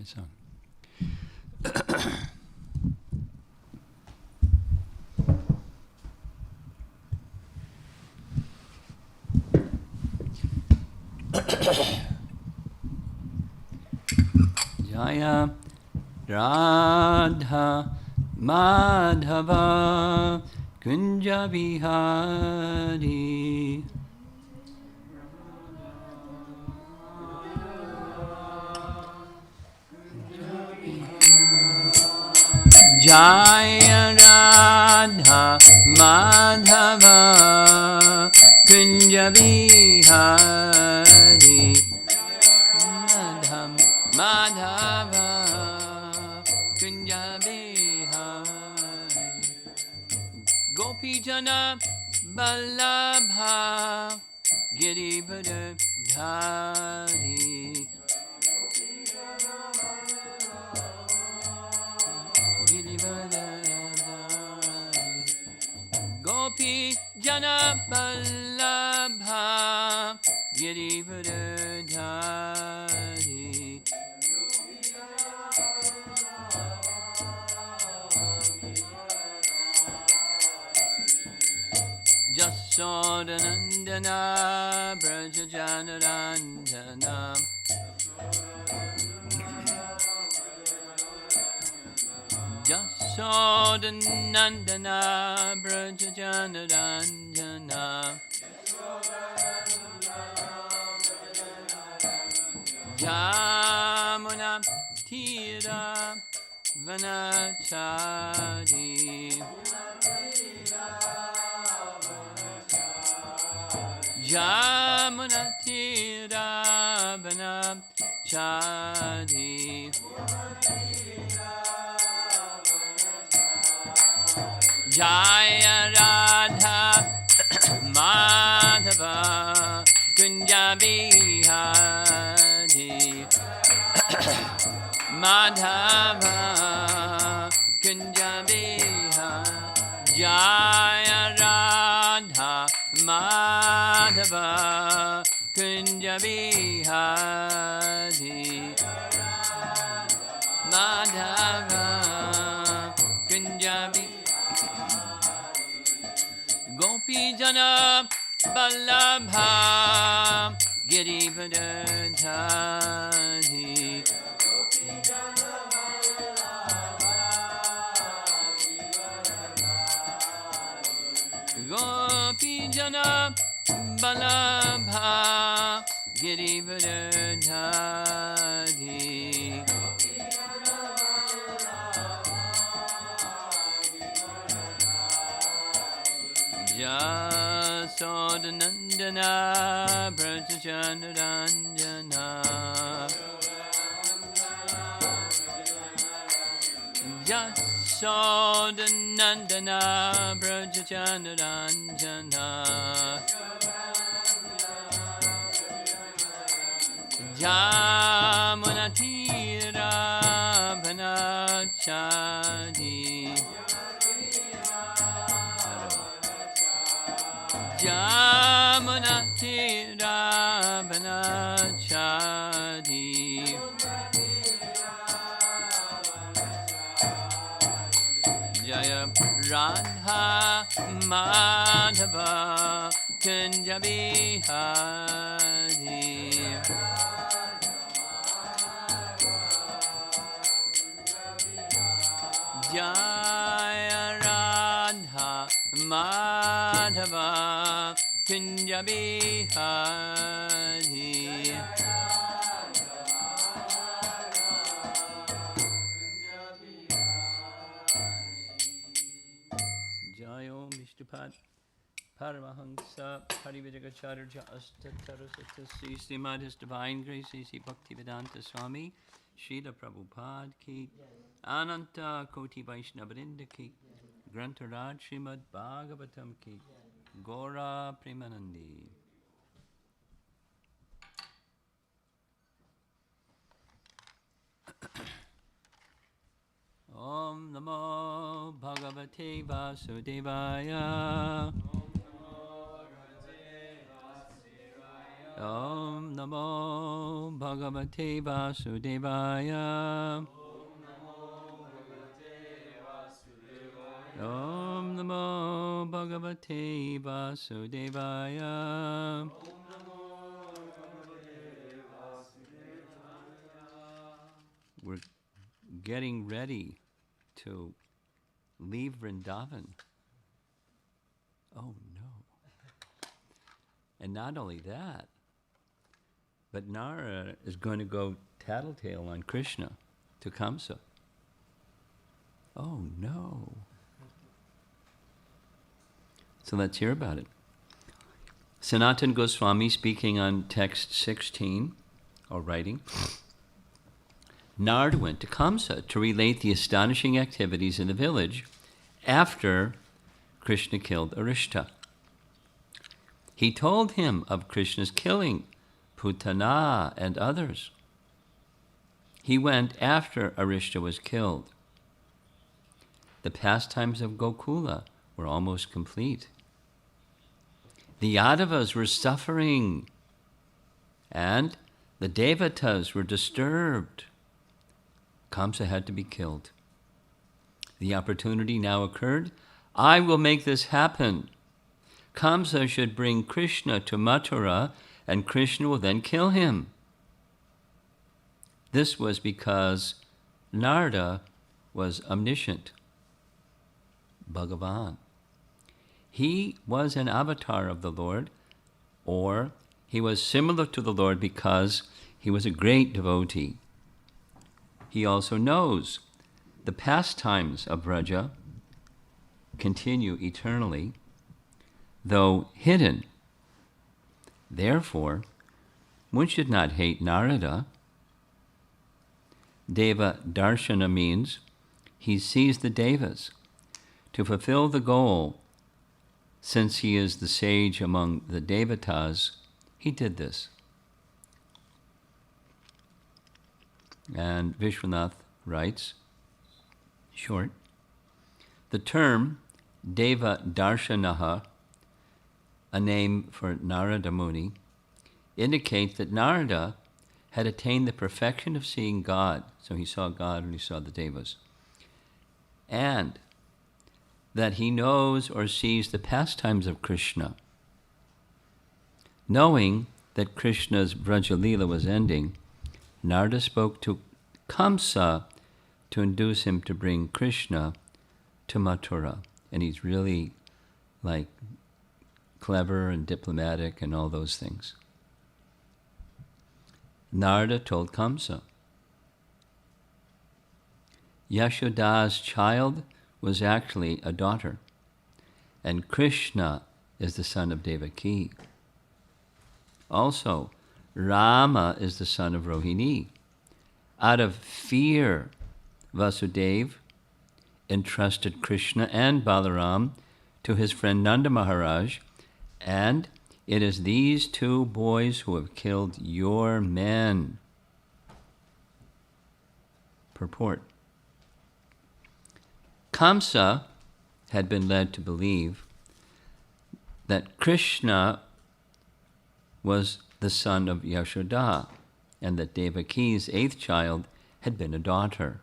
Yes, sir. Jaya Radha Madhava Kunja Bihari. Jaya Radha Madhava Kunja Bihari. Madhava Kunja Bihari. Gopi Jana Ballabha Girivara Dhari. Gopi Jana Ballabha Girivara Dhari. Jasodanandana Brajajanarandana. Jasodanandana Brajajanarandana. Jamuna Tira Vanachari. Jamuna Tira Vanachari. Jaya Radha Madhava Kunja Bihari. Madhava Kunja Bihari. Jaya Radha Madhava Kunja Bihari. Madhava Kunja Bihari. Gopi Jana Ballabha Girivara Dhari. Gopi Jana Ballabha Girivara Dhari. Jasodanandana Brajajanarandana. Jasodanandana Brajajanarandana. Jamunatira Vanachari. Jamuna Tira Vanachari. Jaya Radha Madhava Kunja Bihari. Jaya Radha Madhava Kunja Bihari. Jayo Vishnupad Paramahansa Parivajagacharya Astatarasatasi Srimad His Divine Grace A.C. Bhaktivedanta Swami Srila Prabhupada Ki Ananta Koti Vaishnavrinda Ki Grantaraj Srimad Bhagavatam Ki Gora Premanandi. Om Namo Bhagavate Vasudevaya. Om Namo Bhagavate Vasudevaya. Om Namo Bhagavate Vasudevaya. We're getting ready to leave Vrindavan. Oh no. And not only that, but Narada is going to go tattletale on Krishna to Kamsa. Oh no. So let's hear about it. Sanatana Goswami, speaking on text 16, or writing, Narada went to Kamsa to relate the astonishing activities in the village after Krishna killed Arishta. He told him of Krishna's killing Putana and others. He went after Arishta was killed. The pastimes of Gokula were almost complete. The Yadavas were suffering, and the Devatas were disturbed. Kamsa had to be killed. The opportunity now occurred. I will make this happen. Kamsa should bring Krishna to Mathura, and Krishna will then kill him. This was because Narada was omniscient, Bhagavan. He was an avatar of the Lord, or he was similar to the Lord because he was a great devotee. He also knows the pastimes of Vraja continue eternally, though hidden. Therefore, one should not hate Narada. Deva Darshana means he sees the Devas. To fulfill the goal, since he is the sage among the Devatas, he did this. And Vishwanath writes, short, the term Deva Darshanaha, a name for Narada Muni, indicates that Narada had attained the perfection of seeing God. So he saw God and he saw the Devas. And that he knows or sees the pastimes of Krishna. Knowing that Krishna's Vrajalila was ending, Narada spoke to Kamsa to induce him to bring Krishna to Mathura. And he's really like clever and diplomatic and all those things. Narada told Kamsa, Yashoda's child was actually a daughter, and Krishna is the son of Devaki. Also, Rama is the son of Rohini. Out of fear, Vasudeva entrusted Krishna and Balaram to his friend Nanda Maharaj, and it is these two boys who have killed your men. Purport. Kamsa had been led to believe that Krishna was the son of Yashoda, and that Devaki's eighth child had been a daughter.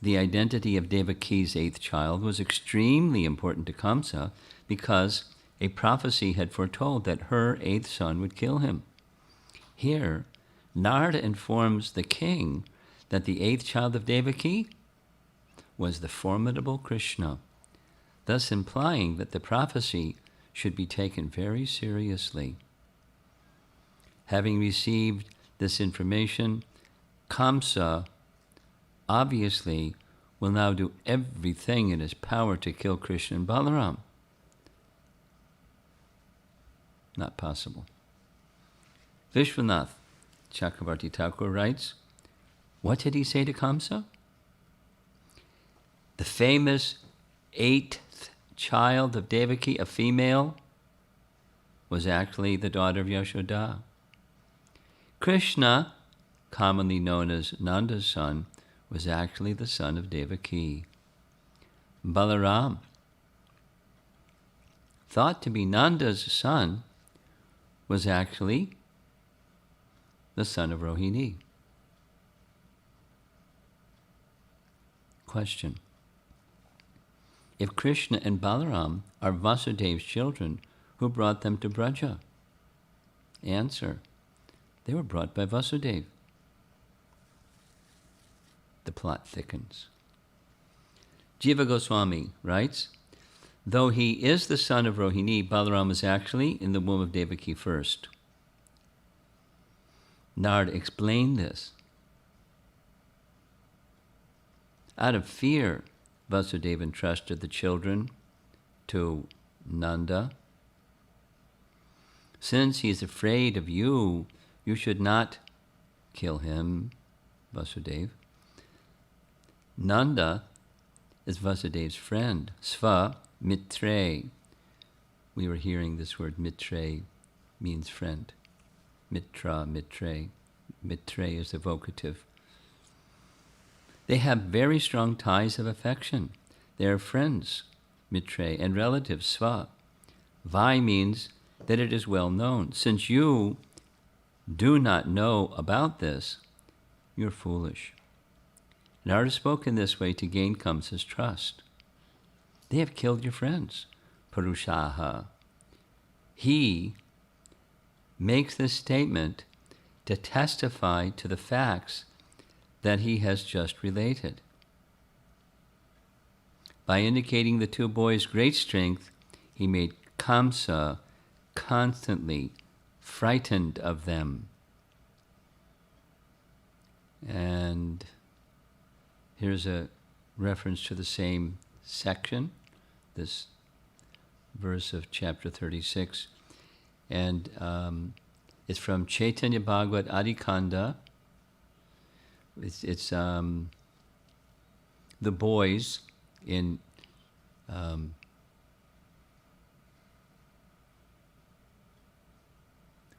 The identity of Devaki's eighth child was extremely important to Kamsa because a prophecy had foretold that her eighth son would kill him. Here, Narada informs the king that the eighth child of Devaki was the formidable Krishna, thus implying that the prophecy should be taken very seriously. Having received this information, Kamsa obviously will now do everything in his power to kill Krishna and Balaram. Not possible. Vishwanath Chakravarti Thakur writes, what did he say to Kamsa? The famous eighth child of Devaki, a female, was actually the daughter of Yashoda. Krishna, commonly known as Nanda's son, was actually the son of Devaki. Balaram, thought to be Nanda's son, was actually the son of Rohini. Question. If Krishna and Balaram are Vasudev's children, who brought them to Braja? Answer. They were brought by Vasudev. The plot thickens. Jiva Goswami writes, though he is the son of Rohini, Balaram was actually in the womb of Devaki first. Narada explained this. Out of fear, Vasudeva entrusted the children to Nanda. Since he is afraid of you, you should not kill him, Vasudeva. Nanda is Vasudev's friend, Sva Mitre. We were hearing this word Mitre means friend. Mitra, Mitre. Mitre is the vocative. They have very strong ties of affection. They are friends, Mitre, and relatives, Sva. Vai means that it is well known. Since you do not know about this, you're foolish. Narada spoke in this way to gain Kamsa's trust. They have killed your friends, Purushaha. He makes this statement to testify to the facts that he has just related. By indicating the two boys' great strength, he made Kamsa constantly frightened of them. And here's a reference to the same section, this verse of chapter 36. And it's from Chaitanya Bhagavat Adikanda. It's the boys in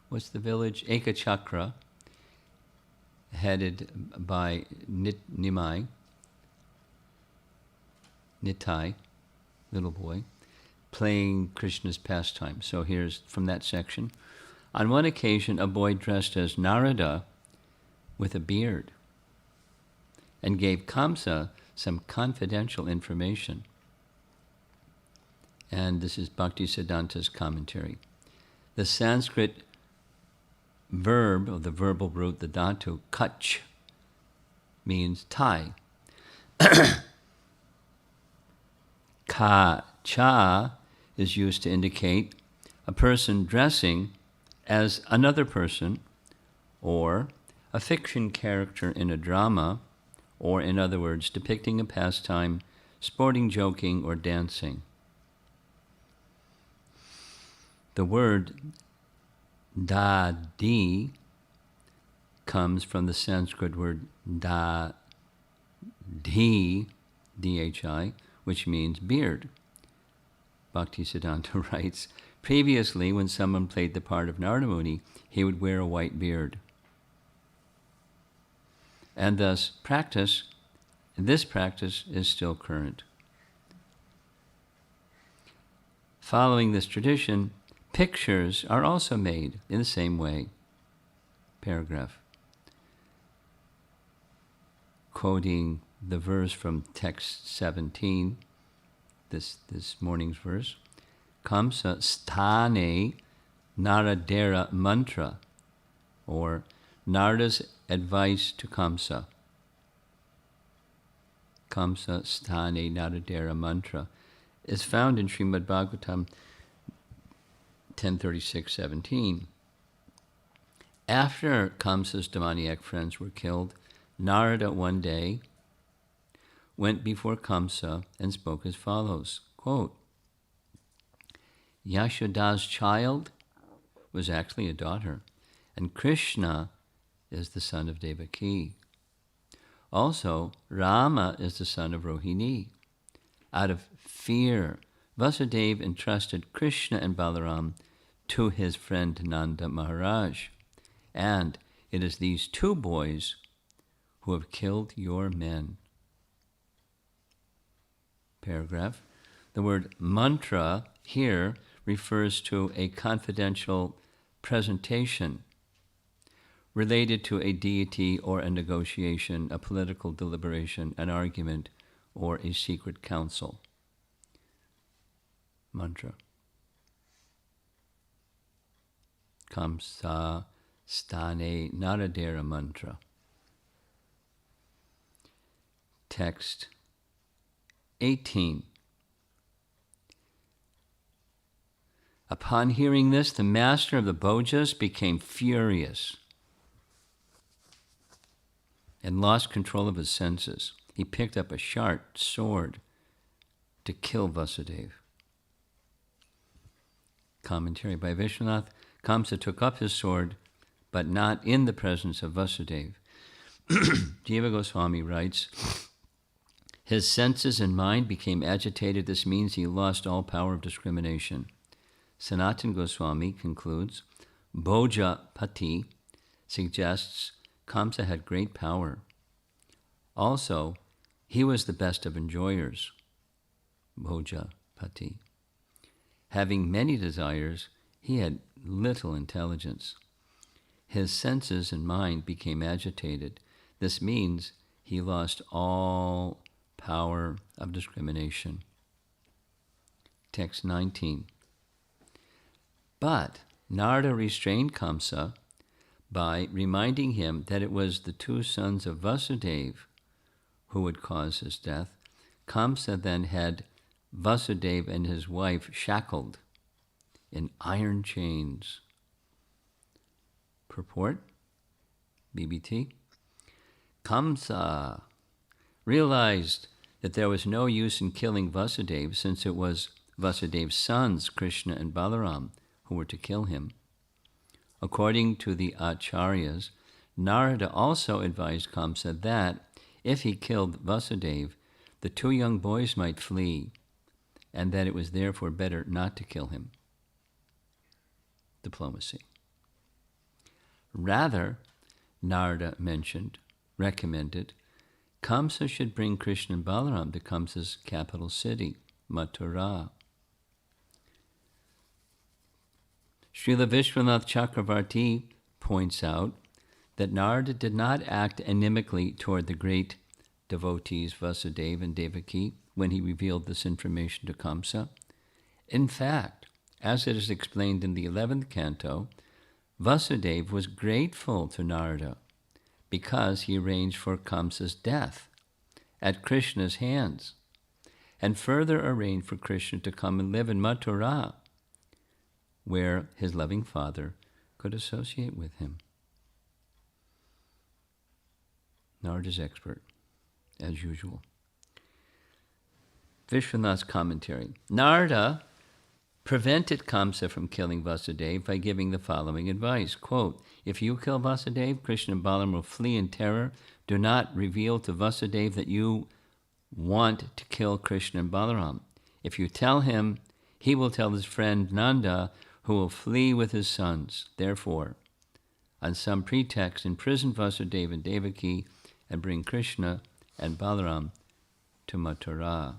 what's the village? Ekachakra, headed by Nitai, little boy, playing Krishna's pastime. So here's from that section. On one occasion, a boy dressed as Narada with a beard and gave Kamsa some confidential information. And this is Bhaktisiddhanta's commentary. The Sanskrit verb, or the verbal root, the dhatu, kach, means tie. Ka-cha is used to indicate a person dressing as another person, or a fiction character in a drama, or in other words, depicting a pastime, sporting, joking, or dancing. The word dadi comes from the Sanskrit word dhi, D-H-I, which means beard. Bhaktisiddhanta writes, previously, when someone played the part of Narada Muni, he would wear a white beard. And thus, this practice is still current. Following this tradition, pictures are also made in the same way. Paragraph. Quoting the verse from text 17, this morning's verse, Kamsa sthane Naradera mantra, or Narada's advice to Kamsa. Kamsa sthane Naradera mantra is found in Srimad Bhagavatam 10:36-17. After Kamsa's demoniac friends were killed, Narada one day went before Kamsa and spoke as follows, quote, Yashoda's child was actually a daughter, and Krishna is the son of Devaki. Also, Rama is the son of Rohini. Out of fear, Vasudeva entrusted Krishna and Balaram to his friend Nanda Maharaj. And it is these two boys who have killed your men. Paragraph. The word mantra here refers to a confidential presentation. related to a deity or a negotiation, a political deliberation, an argument, or a secret council. Mantra. Kamsa Stane Naradera Mantra. Text 18. Upon hearing this, the master of the Bhojas became furious and lost control of his senses. He picked up a sharp sword to kill Vasudeva. Commentary by Vishwanath. Kamsa took up his sword, but not in the presence of Vasudeva. Jiva Goswami writes, his senses and mind became agitated. This means he lost all power of discrimination. Sanatan Goswami concludes, Bhoja Pati suggests Kamsa had great power. Also, he was the best of enjoyers. Bhoja Pati. Having many desires, he had little intelligence. His senses and mind became agitated. This means he lost all power of discrimination. Text 19. But Narada restrained Kamsa by reminding him that it was the two sons of Vasudeva who would cause his death. Kamsa then had Vasudeva and his wife shackled in iron chains. Purport, BBT. Kamsa realized that there was no use in killing Vasudeva, since it was Vasudeva's sons, Krishna and Balaram, who were to kill him. According to the Acharyas, Narada also advised Kamsa that if he killed Vasudeva, the two young boys might flee, and that it was therefore better not to kill him. Diplomacy. Rather, Narada recommended, Kamsa should bring Krishna and Balaram to Kamsa's capital city, Mathura. Srila Vishwanath Chakravarti points out that Narada did not act inimically toward the great devotees Vasudeva and Devaki when he revealed this information to Kamsa. In fact, as it is explained in the 11th canto, Vasudeva was grateful to Narada because he arranged for Kamsa's death at Krishna's hands, and further arranged for Krishna to come and live in Mathura, where his loving father could associate with him. Narada's expert, as usual. Vishwanath's commentary. Narada prevented Kamsa from killing Vasudeva by giving the following advice, quote, if you kill Vasudeva, Krishna and Balaram will flee in terror. Do not reveal to Vasudeva that you want to kill Krishna and Balaram. If you tell him, he will tell his friend Nanda, who will flee with his sons. Therefore, on some pretext, imprison Vasudeva and Devaki and bring Krishna and Balaram to Mathura.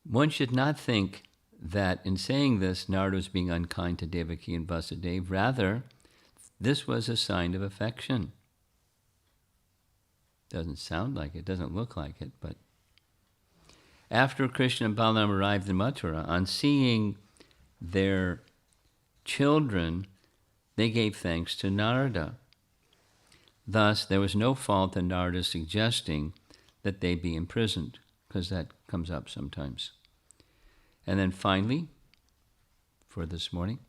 One should not think that in saying this, Narada was being unkind to Devaki and Vasudeva. Rather, this was a sign of affection. Doesn't sound like it, doesn't look like it, but after Krishna and Balaram arrived in Mathura, on seeing their children, they gave thanks to Narada. Thus, there was no fault in Narada suggesting that they be imprisoned, because that comes up sometimes. And then finally, for this morning,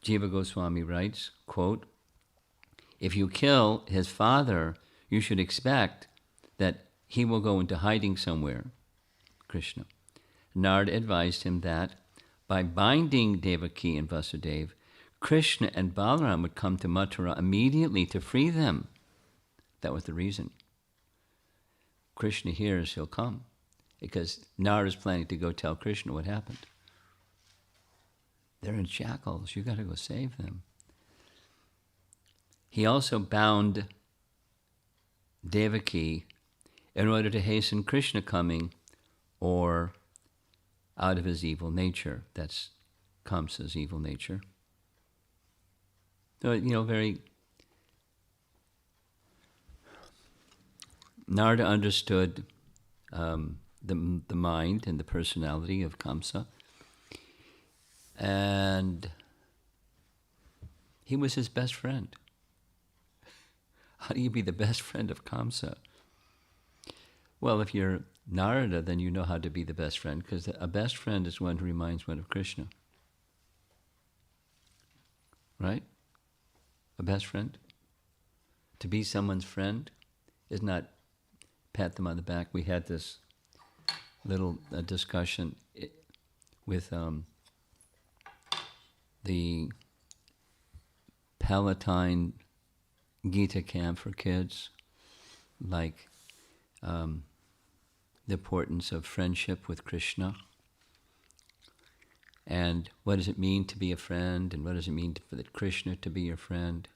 Jiva Goswami writes, quote, if you kill his father, you should expect that he will go into hiding somewhere, Krishna. Narada advised him that by binding Devaki and Vasudeva, Krishna and Balaram would come to Mathura immediately to free them. That was the reason. Krishna hears, he'll come, because Narada is planning to go tell Krishna what happened. They're in shackles. You got to go save them. He also bound Devaki in order to hasten Krishna coming, or out of his evil nature. That's Kamsa's evil nature. So, very... Narada understood the mind and the personality of Kamsa, and he was his best friend. How do you be the best friend of Kamsa? Well, if you're Narada, then you know how to be the best friend, because a best friend is one who reminds one of Krishna. Right? A best friend? To be someone's friend is not pat them on the back. We had this little discussion with the Palatine Gita camp for kids, like the importance of friendship with Krishna, and what does it mean to be a friend, and what does it mean for Krishna to be your friend.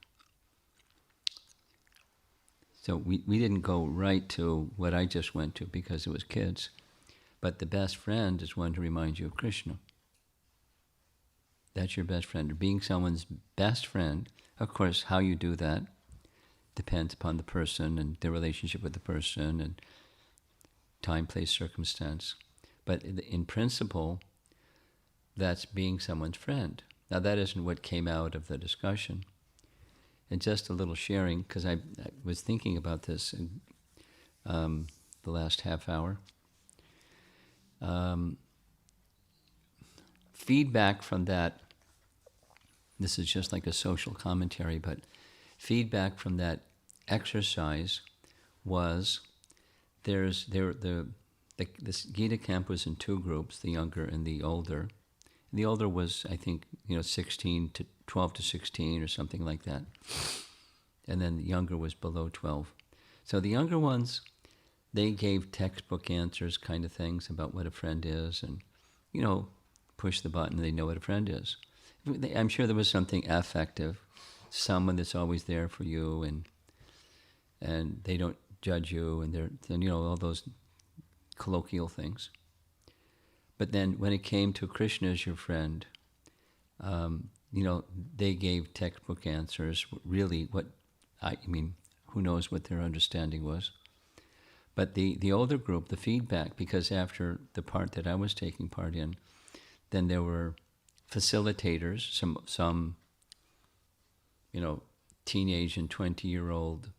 So we didn't go right to what I just went to because it was kids, but the best friend is one who reminds you of Krishna. That's your best friend. Being someone's best friend, of course, how you do that depends upon the person and their relationship with the person and time, place, circumstance. But in principle, that's being someone's friend. Now, that isn't what came out of the discussion. And just a little sharing, because I was thinking about this in the last half hour. Feedback from that, this is just like a social commentary, but feedback from that exercise was this Gita camp was in two groups, the younger and the older. And the older was, I think, 12 to 16 or something like that. And then the younger was below 12. So the younger ones, they gave textbook answers kind of things about what a friend is and, push the button, they know what a friend is. I'm sure there was something affective, someone that's always there for you and they don't judge you and they're all those colloquial things. But then when it came to Krishna as your friend, they gave textbook answers, really who knows what their understanding was. But the older group, the feedback, because after the part that I was taking part in, then there were facilitators, some teenage and 20-year-old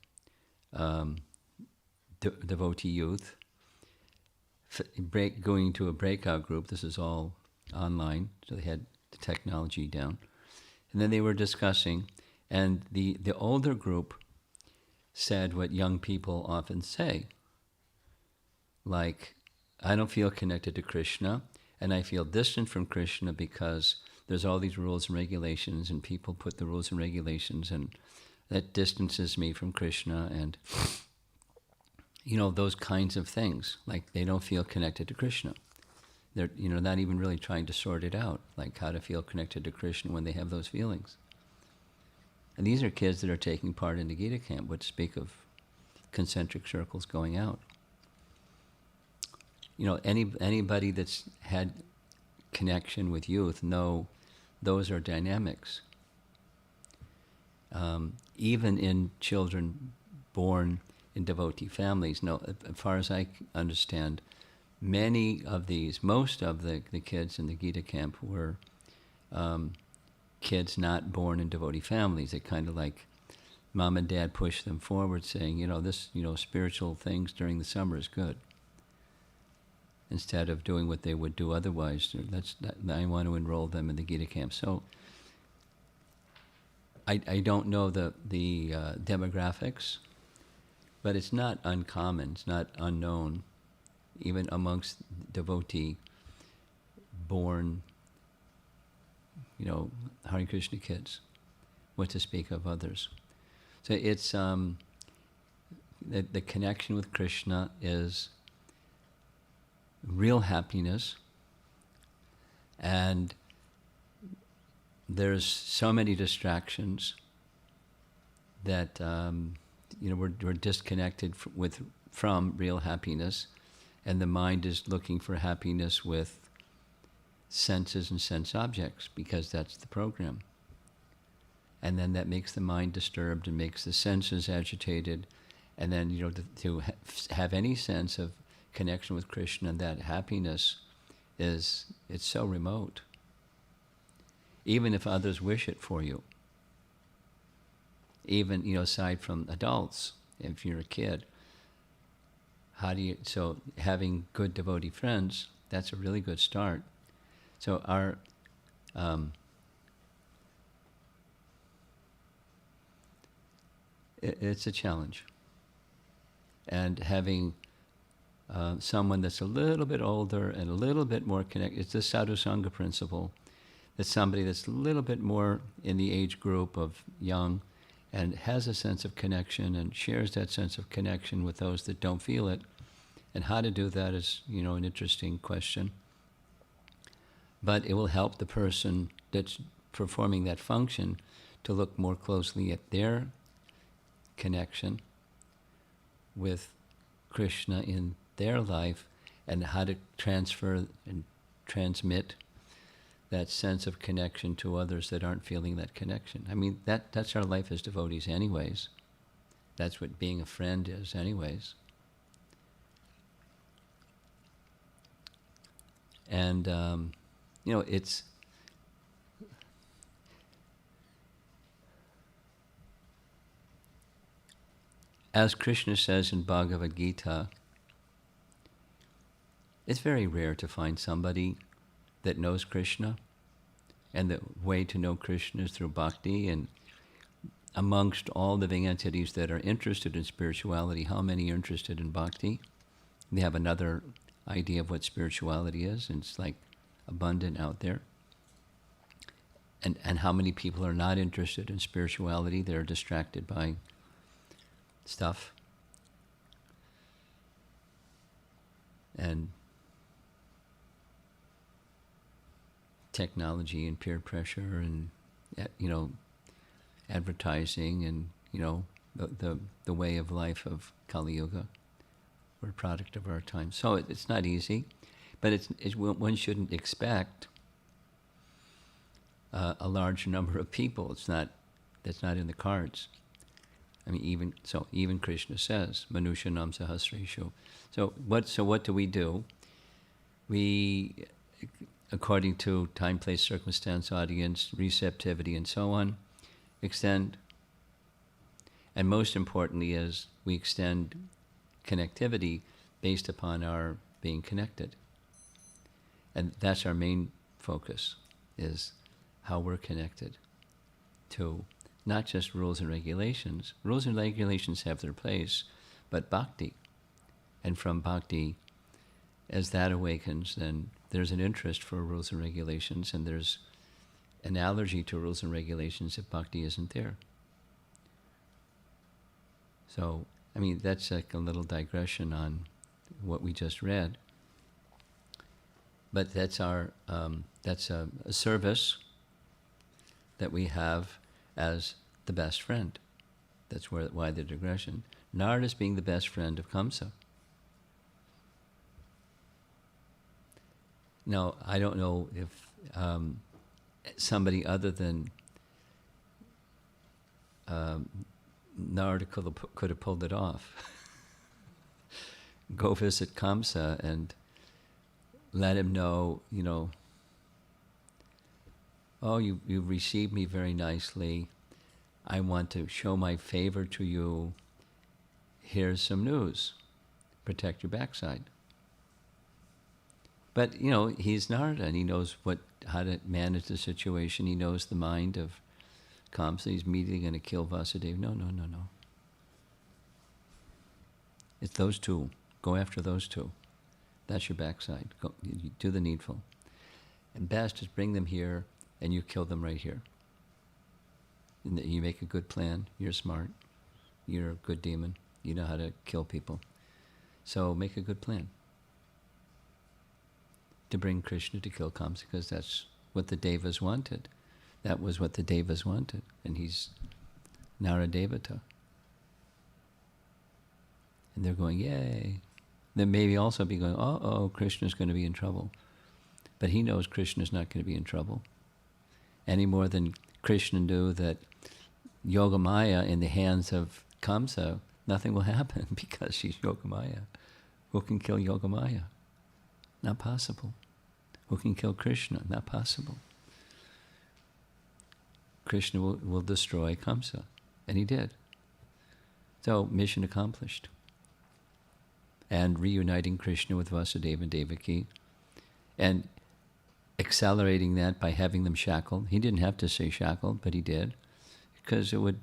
devotee youth, going to a breakout group. This is all online, so they had the technology down. And then they were discussing, and the older group said what young people often say, like, I don't feel connected to Krishna, and I feel distant from Krishna because there's all these rules and regulations, and people put the rules and regulations, and that distances me from Krishna, and those kinds of things. Like, they don't feel connected to Krishna. They're not even really trying to sort it out, like how to feel connected to Krishna when they have those feelings. And these are kids that are taking part in the Gita camp, which speak of concentric circles going out. Anybody that's had connection with youth know those are dynamics. Even in children born in devotee families, as far as I understand, most of the kids in the Gita camp were kids not born in devotee families. They kind of like mom and dad pushed them forward, saying, this, spiritual things during the summer is good. Instead of doing what they would do otherwise, I want to enroll them in the Gita camp. So I don't know the demographics, but it's not uncommon, it's not unknown, even amongst devotee-born, Hare Krishna kids, what to speak of others. So it's the connection with Krishna is real happiness, and there's so many distractions that we're disconnected from real happiness, and the mind is looking for happiness with senses and sense objects, because that's the program. And then that makes the mind disturbed and makes the senses agitated. And then, to have any sense of connection with Krishna and that happiness it's so remote. Even if others wish it for you. Even, aside from adults, if you're a kid, so having good devotee friends, that's a really good start. So it's a challenge. And having someone that's a little bit older and a little bit more connected, it's the sadhu sangha principle, that somebody that's a little bit more in the age group of young and has a sense of connection and shares that sense of connection with those that don't feel it. And how to do that is, an interesting question. But it will help the person that's performing that function to look more closely at their connection with Krishna in their life and how to transfer and transmit that sense of connection to others that aren't feeling that connection. I mean, that's our life as devotees anyways. That's what being a friend is anyways. And, it's... As Krishna says in Bhagavad Gita, it's very rare to find somebody that knows Krishna, and the way to know Krishna is through bhakti. And amongst all living entities that are interested in spirituality, how many are interested in bhakti? They have another idea of what spirituality is, and it's like abundant out there. And how many people are not interested in spirituality? They're distracted by stuff and technology and peer pressure and advertising and the way of life of Kali Yuga. We're a product of our time, so it's not easy, but one shouldn't expect a large number of people. That's not in the cards. I mean, even Krishna says, Manushanam Sahasreshu. So what do? We, according to time, place, circumstance, audience, receptivity, and so on, extend. And most importantly is we extend connectivity based upon our being connected. And that's our main focus, is how we're connected to not just rules and regulations. Rules and regulations have their place, but bhakti. And from bhakti, as that awakens, then there's an interest for rules and regulations, and there's an allergy to rules and regulations if bhakti isn't there. So, I mean, that's like a little digression on what we just read. But that's a service that we have as the best friend. That's why the digression. Narada is being the best friend of Kamsa. Now, I don't know if somebody other than Narada could have pulled it off. Go visit Kamsa and let him know, oh, you received me very nicely. I want to show my favor to you. Here's some news. Protect your backside. But, he's Narada, and he knows how to manage the situation. He knows the mind of Kamsa. He's immediately going to kill Vasudeva. No. It's those two. Go after those two. That's your backside. Go, you do the needful. And best is bring them here, and you kill them right here. And you make a good plan. You're smart. You're a good demon. You know how to kill people. So make a good plan to bring Krishna to kill Kamsa, because that's what the Devas wanted. That was what the Devas wanted. And he's Naradevata. And they're going, yay. Then maybe also be going, uh-oh, Krishna's going to be in trouble. But he knows Krishna's not going to be in trouble. Any more than Krishna knew that Yogamaya in the hands of Kamsa, nothing will happen because she's Yogamaya. Who can kill Yogamaya? Not possible. Who can kill Krishna? Not possible. Krishna will destroy Kamsa. And he did. So, mission accomplished. And reuniting Krishna with Vasudeva and Devaki. And accelerating that by having them shackled. He didn't have to say shackled, but he did. Because it would,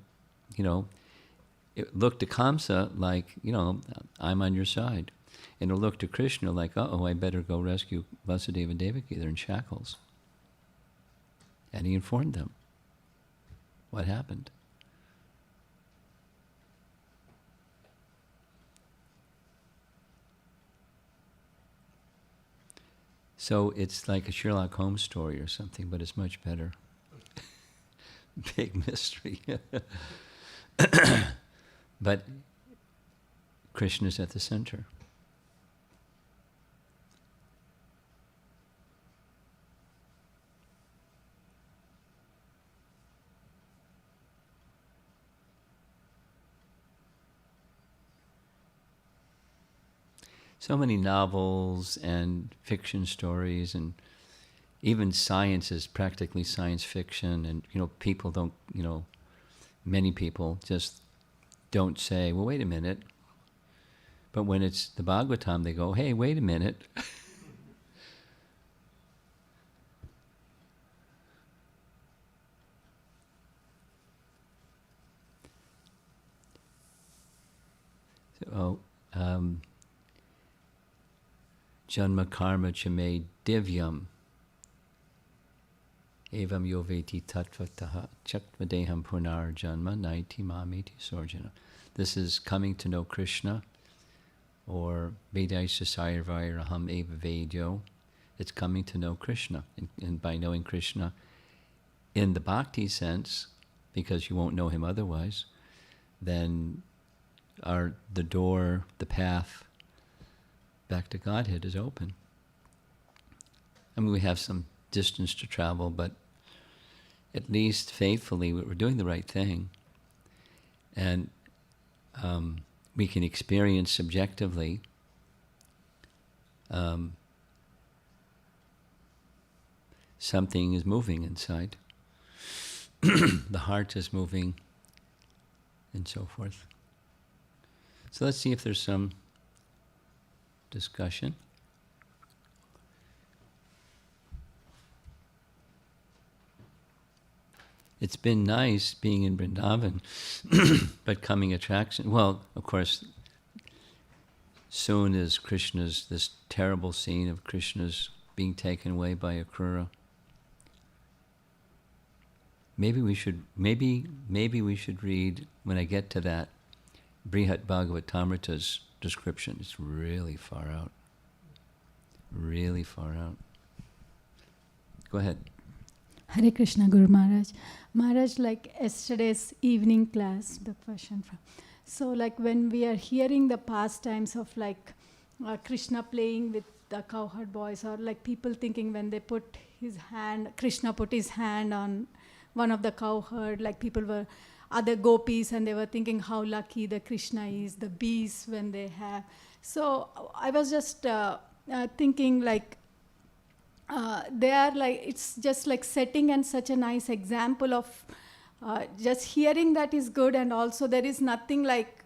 it looked to Kamsa like, I'm on your side. And it looked to Krishna like, uh-oh, I better go rescue Vasudeva and Devaki. They're in shackles. And he informed them what happened. So it's like a Sherlock Holmes story or something, but it's much better. Big mystery. But Krishna's at the center. So many novels and fiction stories, and even science is practically science fiction. And people don't, many people just don't say, well, wait a minute. But when it's the Bhagavatam, they go, hey, wait a minute. Janma karma chame divyam evam yoveti tattvataha chakvadeham punar janma naiti mameti sorjana. This is coming to know Krishna, or Vedaisa Sayarvairaham eva Vedyo. It's coming to know Krishna. And by knowing Krishna in the bhakti sense, because you won't know him otherwise, then the door, the path back to Godhead is open. I mean, we have some distance to travel, but at least faithfully we're doing the right thing. And we can experience subjectively something is moving inside. The heart is moving, and so forth. So let's see if there's some discussion. It's been nice being in Vrindavan, but coming attraction. Well, of course, soon is this terrible scene of Krishna's being taken away by Akrura. Maybe we should read, when I get to that, Brihat Bhagavatamrita's description. It's really far out. Really far out. Go ahead. Hare Krishna, Guru Maharaj. Maharaj, like yesterday's evening class, the question from. So like when we are hearing the pastimes of like Krishna playing with the cowherd boys, or like people thinking when they put Krishna put his hand on one of the cowherd, like people were other gopis, and they were thinking how lucky the Krishna is, the bees when they have. So I was just thinking like, they are like, it's just like setting and such a nice example of just hearing that is good, and also there is nothing like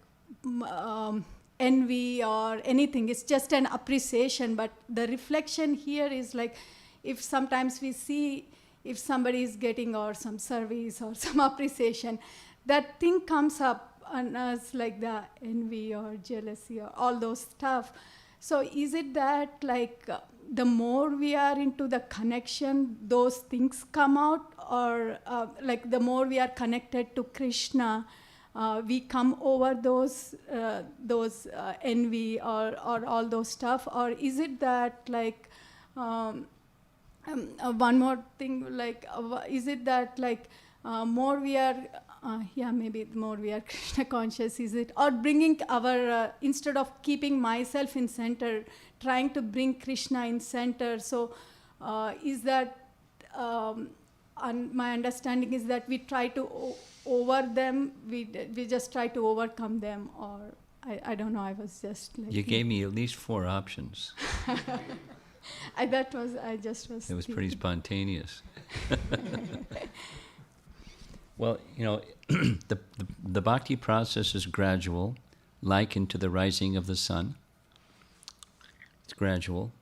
envy or anything. It's just an appreciation, but the reflection here is like, if sometimes we see if somebody is getting or some service or some appreciation, that thing comes up on us, like the envy or jealousy or all those stuff. So is it that like the more we are into the connection, those things come out, or like the more we are connected to Krishna, we come over those envy or all those stuff? Or is it that like one more thing, like is it that like more we are maybe the more we are Krishna conscious, is it, or bringing our instead of keeping myself in center, trying to bring Krishna in center? So is that, my understanding is that we try to over them, we just try to overcome them, or I don't know, I was just like... You gave me at least 4 options. I just was It was pretty thinking. spontaneous. Well, you know, the bhakti process is gradual, likened to the rising of the sun. It's gradual.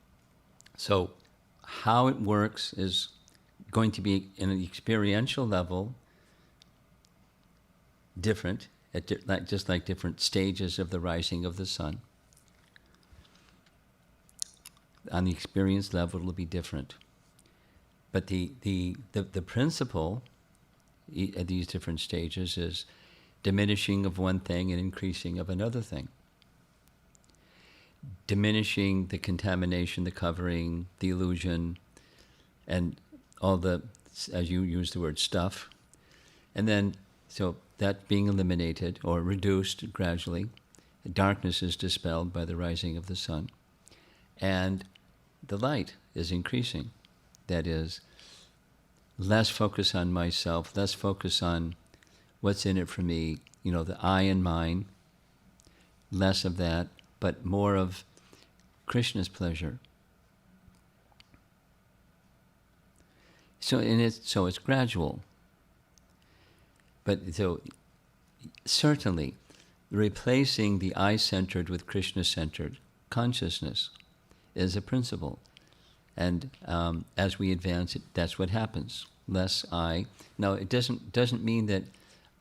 So how it works is going to be, in an experiential level, different, just like different stages of the rising of the sun. On the experience level, it'll be different. But the principle at these different stages is diminishing of one thing and increasing of another thing. Diminishing the contamination, the covering, the illusion, and all the, as you use the word, stuff. And then, so that being eliminated or reduced gradually, darkness is dispelled by the rising of the sun. And the light is increasing. That is, less focus on myself, less focus on what's in it for me, you know, the I and mine, less of that, but more of Krishna's pleasure. So it's gradual. But so certainly replacing the I-centered with Krishna-centered consciousness is a principle. And as we advance, that's what happens. Less I. Now, it doesn't mean that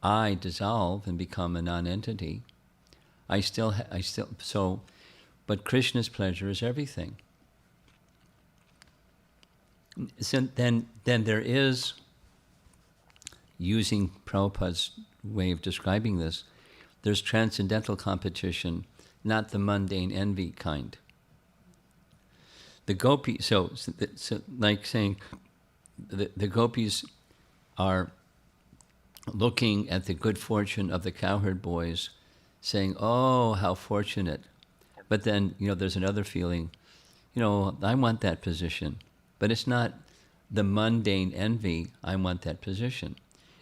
I dissolve and become a non-entity. But Krishna's pleasure is everything. So then there is, using Prabhupada's way of describing this, there's transcendental competition, not the mundane envy kind. The gopis, so like saying, the gopis are looking at the good fortune of the cowherd boys, saying, "Oh, how fortunate!" But then, you know, there's another feeling, you know, I want that position, but it's not the mundane envy. I want that position.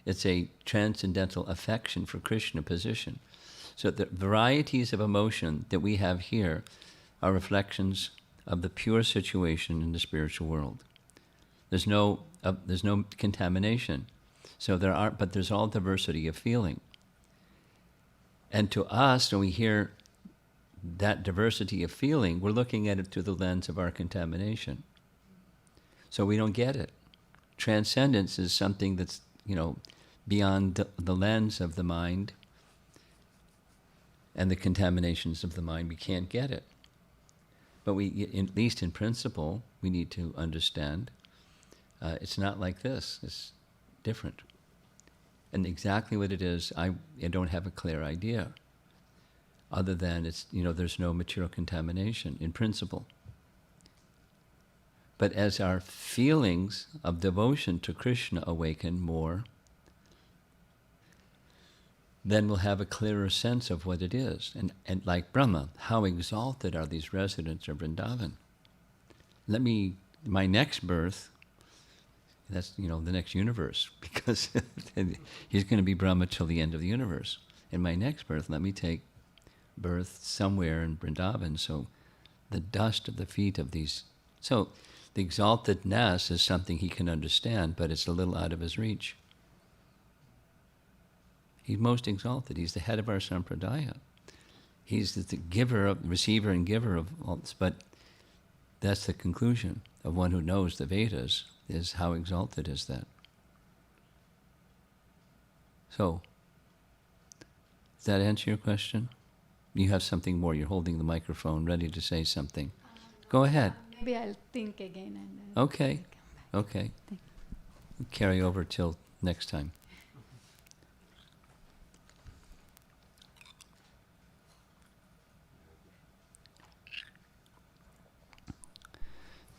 It's a transcendental affection for Krishna position. So the varieties of emotion that we have here are reflections of the pure situation in the spiritual world. There's no contamination. So but there's all diversity of feeling. And to us, when we hear that diversity of feeling, we're looking at it through the lens of our contamination. So we don't get it. Transcendence is something that's, you know, beyond the lens of the mind and the contaminations of the mind. We can't get it. But at least in principle, we need to understand it's not like this. It's different. And exactly what it is, I don't have a clear idea, other than it's, you know, there's no material contamination in principle. But as our feelings of devotion to Krishna awaken more, then we'll have a clearer sense of what it is. And like Brahma, how exalted are these residents of Vrindavan? My next birth, that's, you know, the next universe, because he's going to be Brahma till the end of the universe. In my next birth, let me take birth somewhere in Vrindavan, so the dust of the feet of these... So the exaltedness is something he can understand, but it's a little out of his reach. He's most exalted. He's the head of our sampradaya. He's the receiver and giver of all this. But that's the conclusion of one who knows the Vedas, is how exalted is that. So, does that answer your question? You have something more. You're holding the microphone, ready to say something. Go ahead. Maybe I'll think again. And Okay. Okay. Carry over till next time.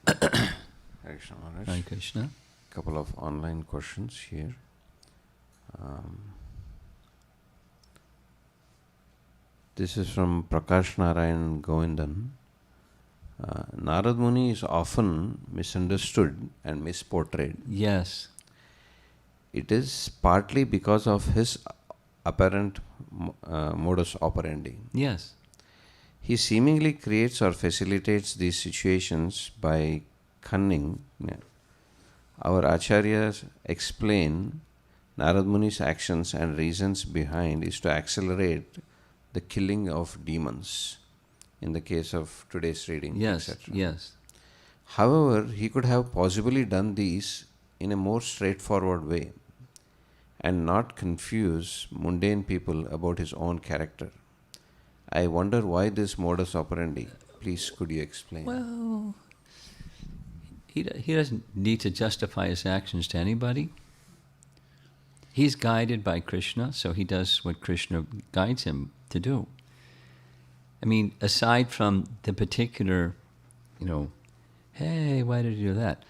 Hare Krishna Maharaj. Hare Krishna. Couple of online questions here. This is from Prakash Narayan Govindan. Narad Muni is often misunderstood and misportrayed. Yes. It is partly because of his apparent modus operandi. Yes. He seemingly creates or facilitates these situations by cunning. Our acharyas explain Narad Muni's actions and reasons behind is to accelerate the killing of demons in the case of today's reading, Yes. etc. Yes. However, he could have possibly done these in a more straightforward way and not confuse mundane people about his own character. I wonder why this modus operandi. Please, could you explain? Well, he doesn't need to justify his actions to anybody. He's guided by Krishna, so he does what Krishna guides him to do. I mean, aside from the particular, hey, why did you do that?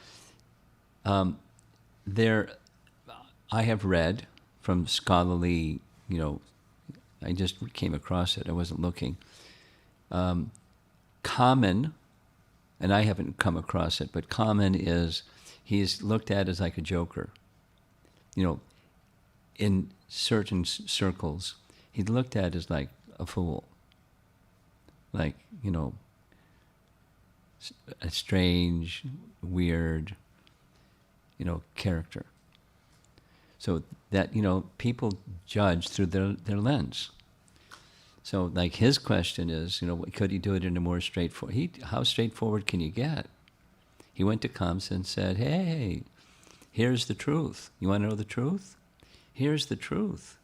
I have read from scholarly, I just came across it, I wasn't looking. Common, and I haven't come across it, but common is, he's looked at as like a joker. In certain circles, he's looked at as like a fool. Like, a strange, weird, character. So that, people judge through their lens. So like his question is, could he do it in a more straightforward, how straightforward can you get? He went to Kamsa and said, hey, here's the truth. You want to know the truth? Here's the truth.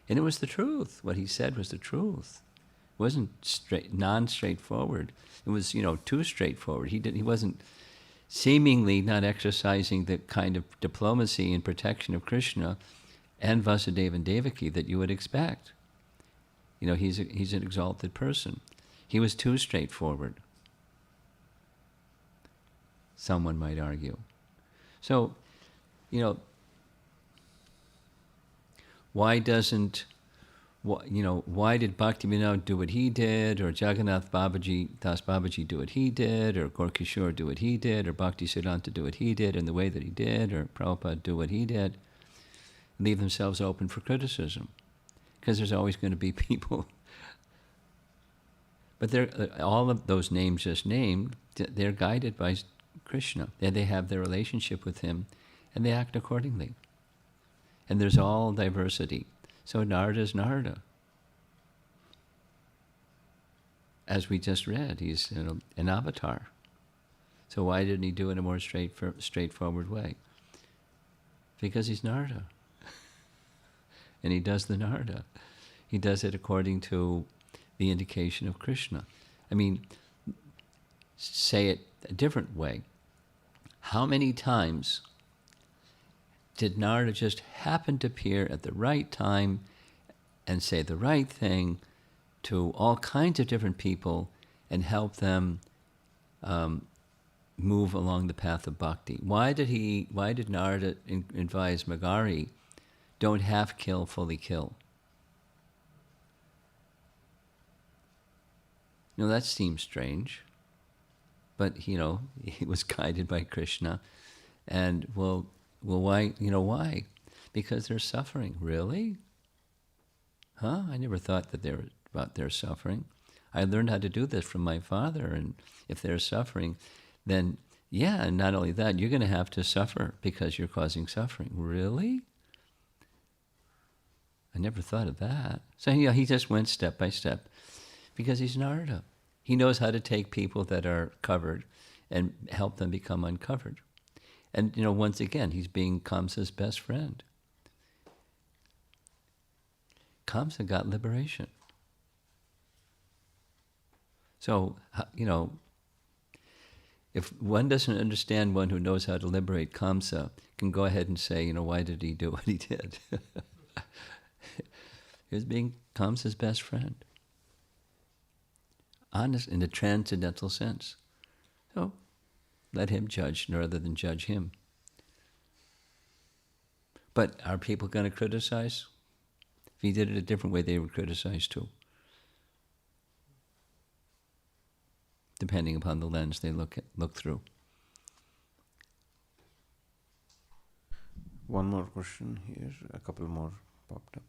And it was the truth. What he said was the truth. It wasn't non-straightforward. It was, too straightforward. He wasn't seemingly not exercising the kind of diplomacy and protection of Krishna and Vasudeva and Devaki that you would expect. He's an exalted person. He was too straightforward, someone might argue. So, why did Bhaktivinoda do what he did, or Jagannath Babaji, Das Babaji do what he did, or Gorkishore do what he did, or Bhakti Siddhanta do what he did in the way that he did, or Prabhupada do what he did? Leave themselves open for criticism, because there's always going to be people. But all of those names just named, they're guided by Krishna. They have their relationship with him, and they act accordingly. And there's all diversity. So Narada is Narada. As we just read, he's an avatar. So why didn't he do it in a more straightforward way? Because he's Narada. And he does the Narada. He does it according to the indication of Krishna. I mean, say it a different way. How many times did Narada just happen to appear at the right time and say the right thing to all kinds of different people and help them move along the path of bhakti? Why did Narada advise Magari, don't half kill, fully kill? That seems strange. But, he was guided by Krishna. And, well, why? Why? Because they're suffering. Really? Huh? I never thought that about their suffering. I learned how to do this from my father. And if they're suffering, then, yeah, and not only that, you're going to have to suffer because you're causing suffering. Really? I never thought of that. So, he just went step by step because he's Narada. He knows how to take people that are covered and help them become uncovered. And, once again, he's being Kamsa's best friend. Kamsa got liberation. So, if one doesn't understand one who knows how to liberate Kamsa, can go ahead and say, why did he do what he did? He was being Kamsa's best friend. Honest, in a transcendental sense. So, let him judge rather than judge him. But are people going to criticize? If he did it a different way, they would criticize too. depending upon the lens they look through. One more question here, a couple more popped up.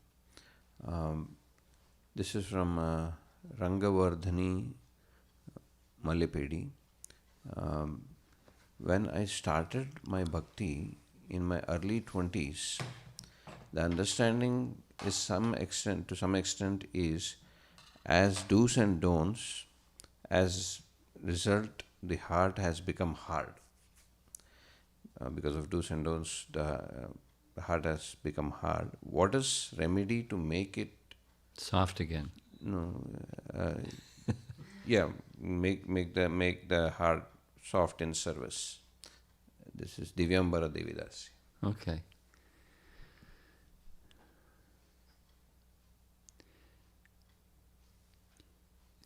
This is from Rangavardhani Malipedi. When I started my bhakti in my early 20s, the understanding is to some extent is as do's and don'ts. As result, the heart has become hard. Because of do's and don'ts, the heart has become hard. What is remedy to make it Soft again. no? Yeah, make the heart soft in service. This is Divyambara Devidasi. Okay.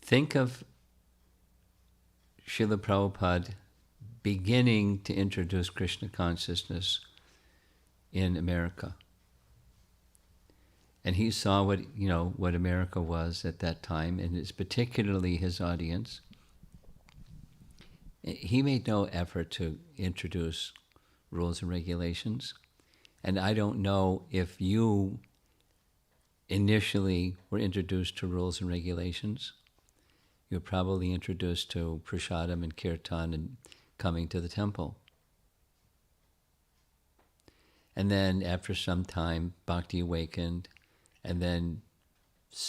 Think of Srila Prabhupada beginning to introduce Krishna consciousness in America. And he saw what America was at that time, and it's particularly his audience. He made no effort to introduce rules and regulations. And I don't know if you initially were introduced to rules and regulations. You were probably introduced to prasadam and kirtan and coming to the temple. And then after some time, bhakti awakened, and then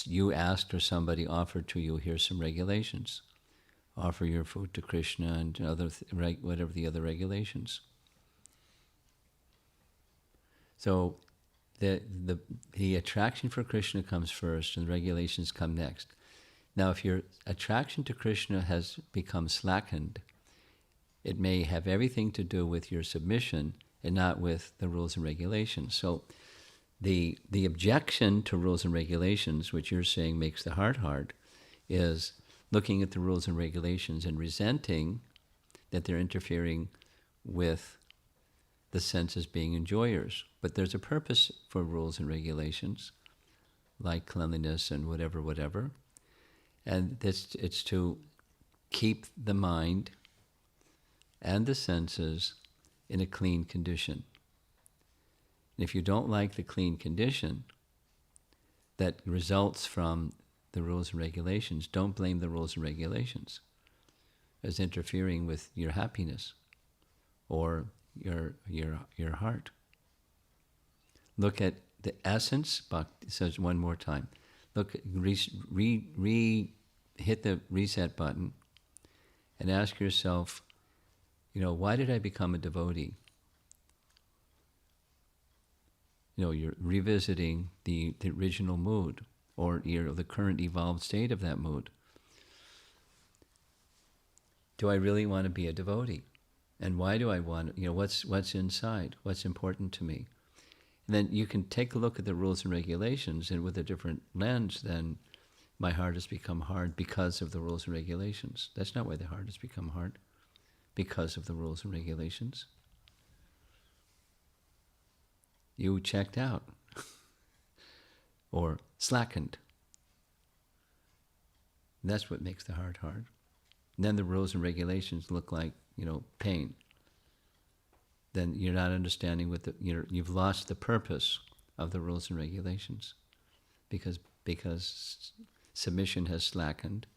you asked or somebody offered to you, here's some regulations. Offer your food to Krishna and whatever the other regulations. So the attraction for Krishna comes first and the regulations come next. Now, if your attraction to Krishna has become slackened, it may have everything to do with your submission and not with the rules and regulations. So the objection to rules and regulations, which you're saying makes the heart hard, is looking at the rules and regulations and resenting that they're interfering with the senses being enjoyers. But there's a purpose for rules and regulations, like cleanliness and whatever. And it's to keep the mind and the senses in a clean condition. And if you don't like the clean condition that results from the rules and regulations, don't blame the rules and regulations as interfering with your happiness or your heart. Look at the essence. Bhakti says one more time. Look, hit the reset button and ask yourself, why did I become a devotee? You're revisiting the original mood or the current evolved state of that mood. Do I really want to be a devotee? And why do I want what's inside? What's important to me? And then you can take a look at the rules and regulations, and with a different lens, then my heart has become hard because of the rules and regulations. That's not why the heart has become hard, because of the rules and regulations. You checked out or slackened. And that's what makes the heart hard. And then the rules and regulations look like, pain. Then you're not understanding you've lost the purpose of the rules and regulations because submission has slackened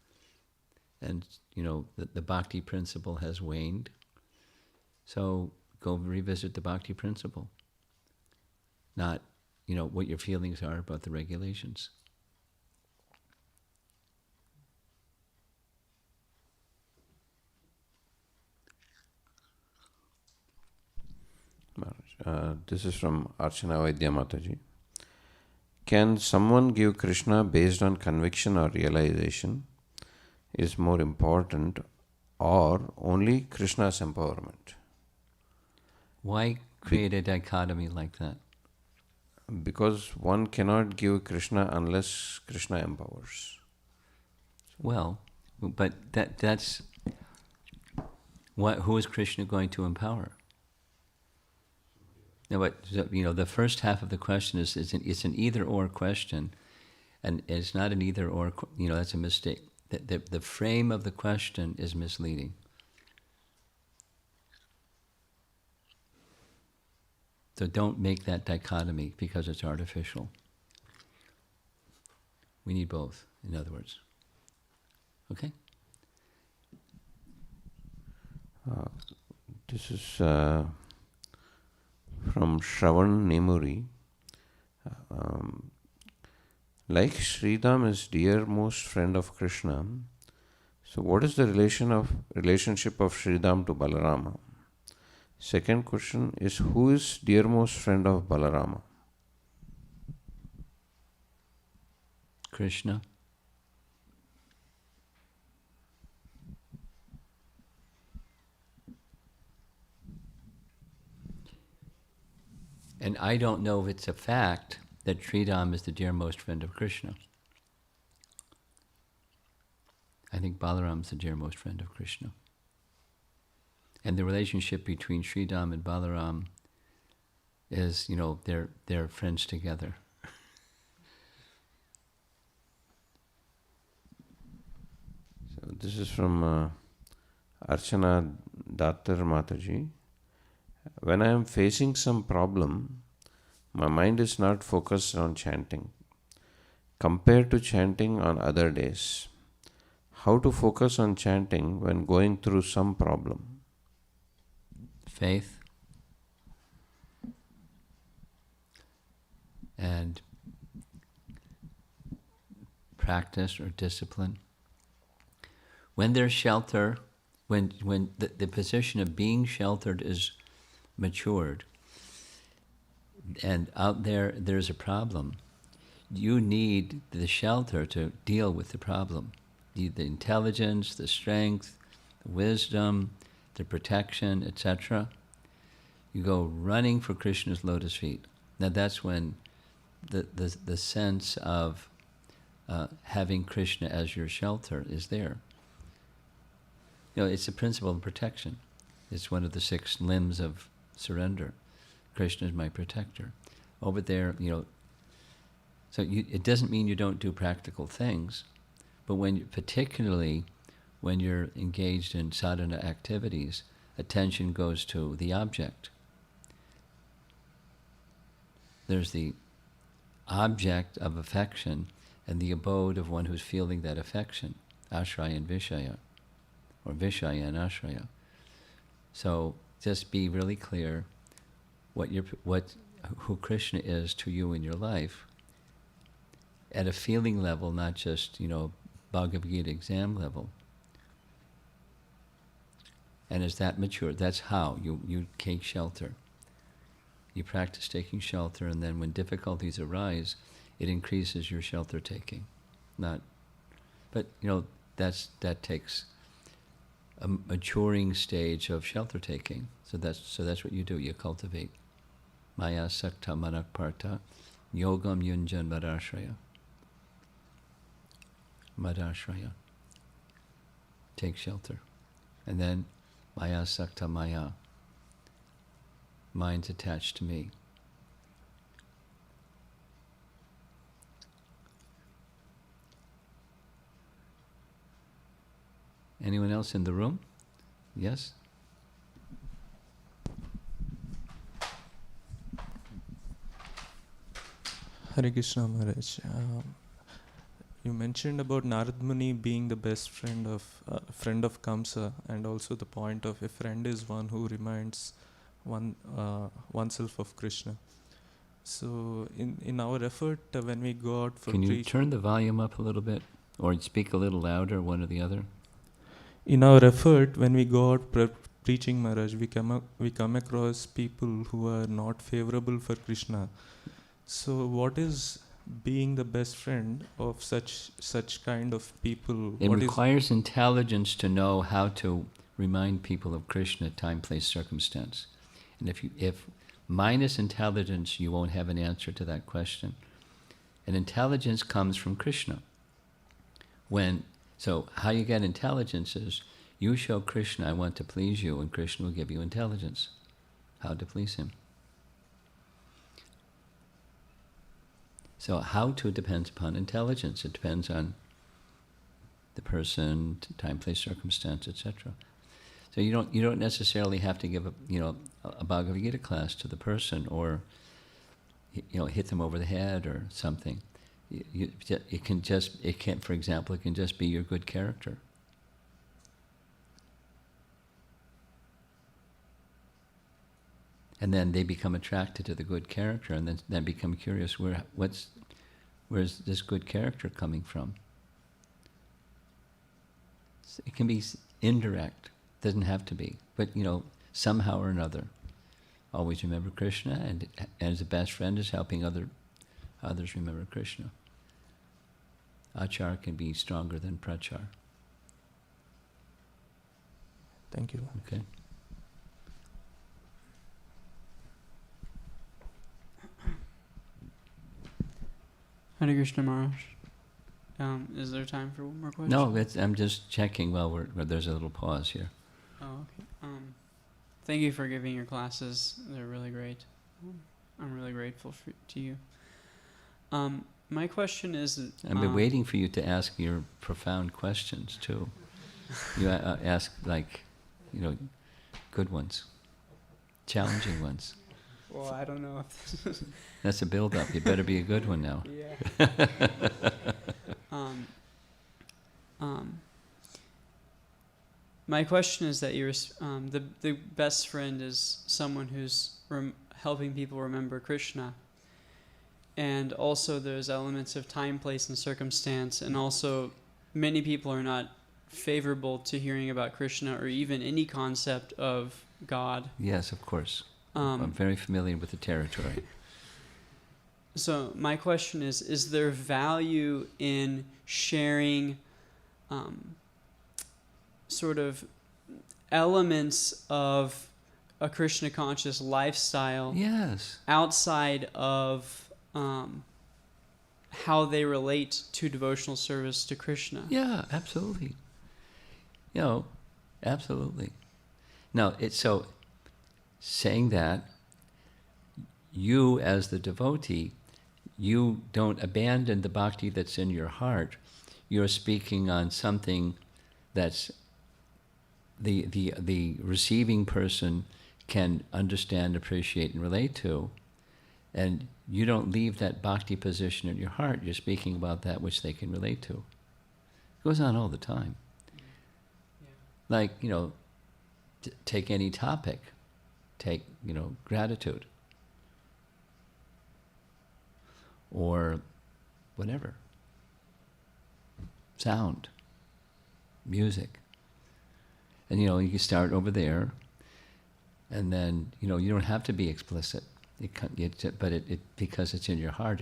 and, the bhakti principle has waned. So go revisit the bhakti principle. Not, what your feelings are about the regulations. This is from Archana Vaidya Mataji. Can someone give Krishna based on conviction or realization is more important, or only Krishna's empowerment? Why create a dichotomy like that? Because one cannot give Krishna unless Krishna empowers. Well, but that's who is Krishna going to empower? Now, the first half of the question it's an either-or question, and it's not an either-or, that's a mistake. the frame of the question is misleading. So don't make that dichotomy because it's artificial. We need both, in other words. Okay? This is from Shravan Nemuri. Like Sridham is dearmost friend of Krishna, so what is the relationship of Sridham to Balarama? Second question is, who is dearmost friend of Balarama? Krishna. And I don't know if it's a fact that Sridham is the dearmost friend of Krishna. I think Balaram is the dearmost friend of Krishna. And the relationship between Sridham and Balaram is, they're friends together. So this is from Archana Datar Mataji. When I am facing some problem, my mind is not focused on chanting. Compared to chanting on other days, how to focus on chanting when going through some problem? Faith and practice or discipline. When there's shelter, when the position of being sheltered is matured, and out there's a problem, you need the shelter to deal with the problem. You need the intelligence, the strength, the wisdom, the protection, etc. You go running for Krishna's lotus feet. Now that's when the sense of having Krishna as your shelter is there. It's the principle of protection. It's one of the 6 limbs of surrender. Krishna is my protector. Over there, so it doesn't mean you don't do practical things, but particularly when you're engaged in sadhana activities, attention goes to the object. There's the object of affection and the abode of one who's feeling that affection, ashraya and vishaya, or vishaya and ashraya. So just be really clear who Krishna is to you in your life at a feeling level, not just, Bhagavad Gita exam level. And as that matures, that's how you take shelter. You practice taking shelter, and then when difficulties arise, it increases your shelter taking. That takes a maturing stage of shelter taking. So that's what you do. You cultivate maya sakta manak parta yogam yunjan madashraya. Take shelter, and then maya sakta maya. Mind's attached to me. Anyone else in the room? Yes? Hare Krishna Maharaj. You mentioned about Narada Muni being the best friend of Kamsa, and also the point of a friend is one who reminds oneself of Krishna. So in our effort when we go out for Can you turn the volume up a little bit, or speak a little louder, one or the other? In our effort when we go out preaching, Maharaj, we come across people who are not favorable for Krishna. So what is being the best friend of such kind of people? It requires intelligence to know how to remind people of Krishna at time, place, circumstance. And if minus intelligence, you won't have an answer to that question. And intelligence comes from Krishna. So how you get intelligence is, you show Krishna, I want to please you, and Krishna will give you intelligence, how to please him. So how to depends upon intelligence. It depends on the person, time, place, circumstance, etc. So you don't necessarily have to give a Bhagavad Gita class to the person, or hit them over the head or something. For example, it can just be your good character. And then they become attracted to the good character, and then become curious, where's this good character coming from? So it can be indirect, doesn't have to be, but somehow or another. Always remember Krishna, and as the best friend is helping others remember Krishna. Achar can be stronger than prachar. Thank you. Okay. Hare Krishna Maharaj. Is there time for one more question? No, I'm just checking while there's a little pause here. Oh, okay. Thank you for giving your classes. They're really great. I'm really grateful to you. My question is... I've been waiting for you to ask your profound questions, too. You ask, good ones, challenging ones. Well, I don't know if this is... That's a build-up. You better be a good one now. Yeah. My question is that the best friend is someone who's helping people remember Krishna. And also there's elements of time, place, and circumstance. And also many people are not favorable to hearing about Krishna or even any concept of God. Yes, of course. I'm very familiar with the territory. So my question is there value in sharing sort of elements of a Krishna conscious lifestyle? Yes. Outside of how they relate to devotional service to Krishna? Yeah, absolutely. Absolutely. Now, saying that, you as the devotee, you don't abandon the bhakti that's in your heart. You're speaking on something that's the receiving person can understand, appreciate, and relate to. And you don't leave that bhakti position in your heart. You're speaking about that which they can relate to. It goes on all the time. Yeah. Take any topic. Take, gratitude. Or whatever. Sound. Music. And, you start over there. And then, you don't have to be explicit. But because it's in your heart,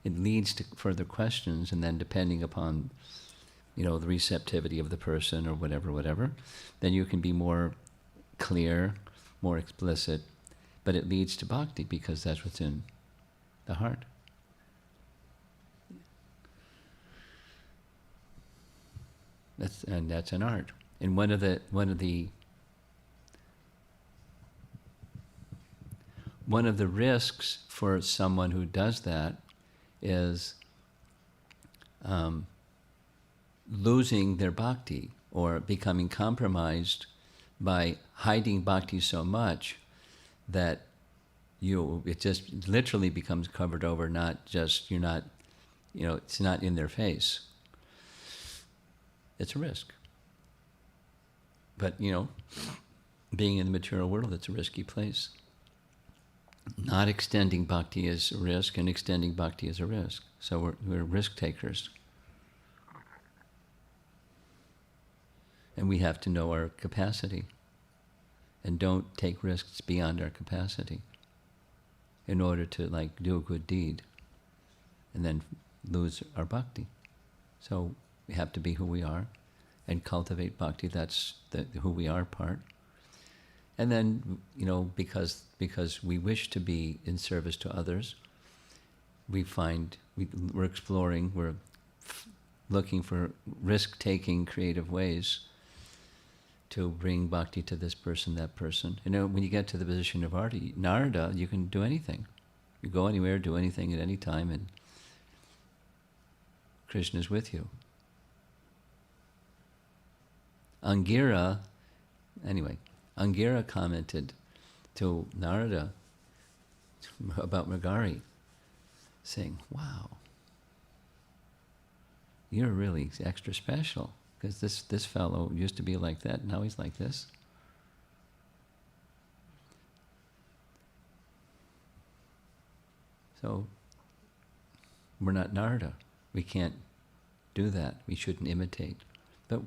it leads to further questions, and then depending upon, the receptivity of the person or whatever, then you can be more clear, more explicit, but it leads to bhakti because that's what's in the heart. That's an art. And one of the risks for someone who does that is losing their bhakti or becoming compromised by hiding bhakti so much that it just literally becomes covered over, it's not in their face. It's a risk. But, being in the material world, it's a risky place. Not extending bhakti is a risk, and extending bhakti is a risk. So we're risk takers. And we have to know our capacity. And don't take risks beyond our capacity in order to do a good deed and then lose our bhakti. So we have to be who we are and cultivate bhakti. That's the who we are part. And then, because we wish to be in service to others, we're exploring, we're looking for risk-taking creative ways to bring bhakti to this person, that person. When you get to the position of Narada, you can do anything. You go anywhere, do anything at any time, and Krishna's with you. Angira, anyway, Angira commented to Narada about Mrigari, saying, wow, you're really extra special, because this fellow used to be like that, now he's like this. So, we're not Narada. We can't do that. We shouldn't imitate. But,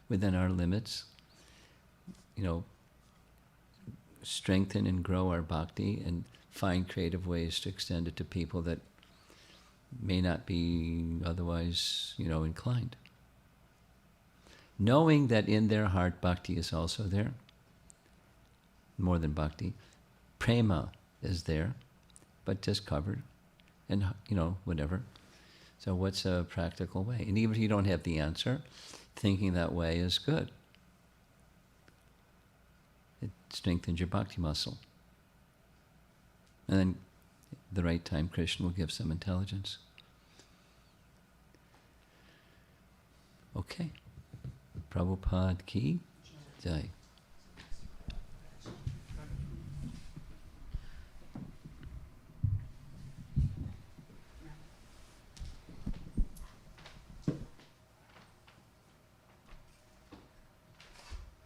within our limits, strengthen and grow our bhakti and find creative ways to extend it to people that may not be otherwise, inclined. Knowing that in their heart bhakti is also there, more than bhakti, prema is there, but just covered, and whatever. So what's a practical way? And even if you don't have the answer, thinking that way is good. It strengthens your bhakti muscle. And then at the right time, Krishna will give some intelligence. Okay. Prabhupada ki jai.